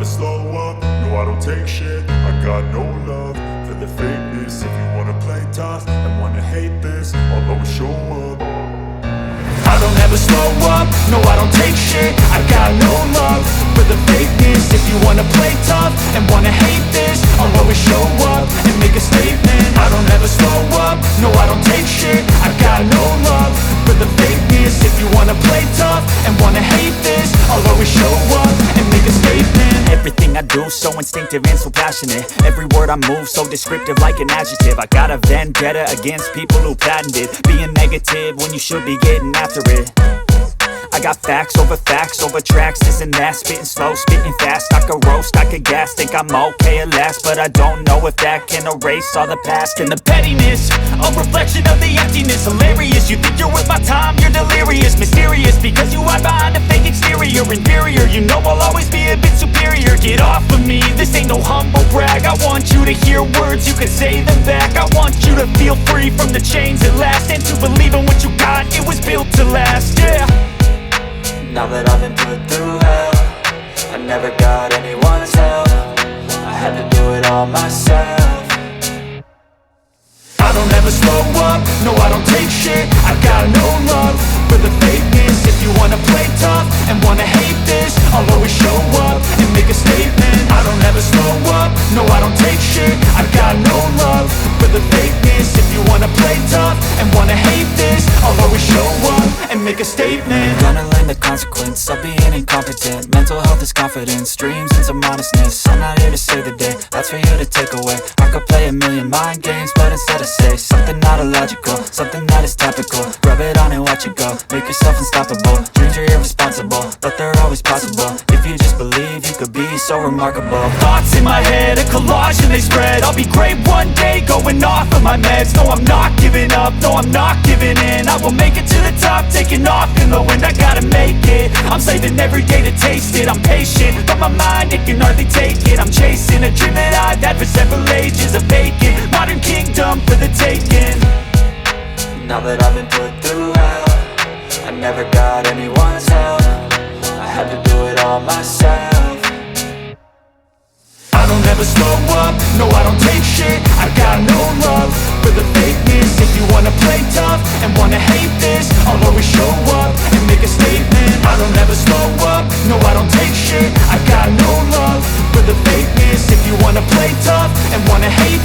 slow up, no I don't take shit. I got no love for the fakeness. If you wanna play tough and wanna hate this, I'll always show up. I don't ever slow up, no I don't take shit. I got no love for the fakeness. If you wanna play tough and wanna hate this, I'll always show up and make a statement. I don't ever slow up, no I don't take shit. I got no love for the fakeness. If you wanna play tough and wanna hate this, I'll always show up and make a statement. Everything I do so instinctive and so passionate. Every word I move so descriptive like an adjective. I got a vendetta against people who patented being negative when you should be getting after it. I got facts over tracks, this and that. Spitting slow, spitting fast, I could roast, I could gas. Think I'm okay at last, but I don't know if that can erase all the past. And the pettiness, a reflection of the emptiness. Hilarious, you think you're worth my time, you're delirious. Mysterious, because you hide behind a fake exterior. Inferior, you know I'll always be a bit superior. Get off of me, this ain't no humble brag. I want you to hear words, you can say them back. I want you to feel free from the chains at last, and to believe in what you got, it was built to last, yeah. Now that I've been put through hell, I never got anyone's help. I had to do it all myself. I don't ever slow up, no I don't take shit. I got no love for the fakeness. If you wanna play tough and wanna hate this, I'll always show up and make a statement. I don't ever slow up, no I don't take shit. I got no love for the fakeness. If you wanna play tough and wanna hate this, I'll always show up and make a statement. Gonna learn the consequence of being incompetent. Mental health is confidence, dreams and some honestness. I'm not here to save the day, that's for you to take away. I could play a million mind games, but instead I say something not illogical, something that is topical. Rub it on and watch it go, make yourself unstoppable. Dreams are irresponsible, but they're always possible. If you just believe, you could be so remarkable. Thoughts in my head, a collage and they spread. I'll be great one day, going off of my meds. No, I'm not giving up, no, I'm not giving in. I will make it to the top, taking off in the wind. I gotta make it, I'm saving every day to taste it. I'm patient, but my mind, it can hardly take it. I'm chasing a dream that I've had for several ages. A vacant, modern kingdom for the taking. Now that I've been put through hell, I never got anyone's help. I had to do it all myself. I don't ever slow up, no I don't take shit. I got no love for the fakeness. If you wanna play tough and wanna hate this, I'll always show up and make a statement. I don't ever slow up, no I don't take shit. I got no love for the fakeness. If you wanna play tough and wanna hate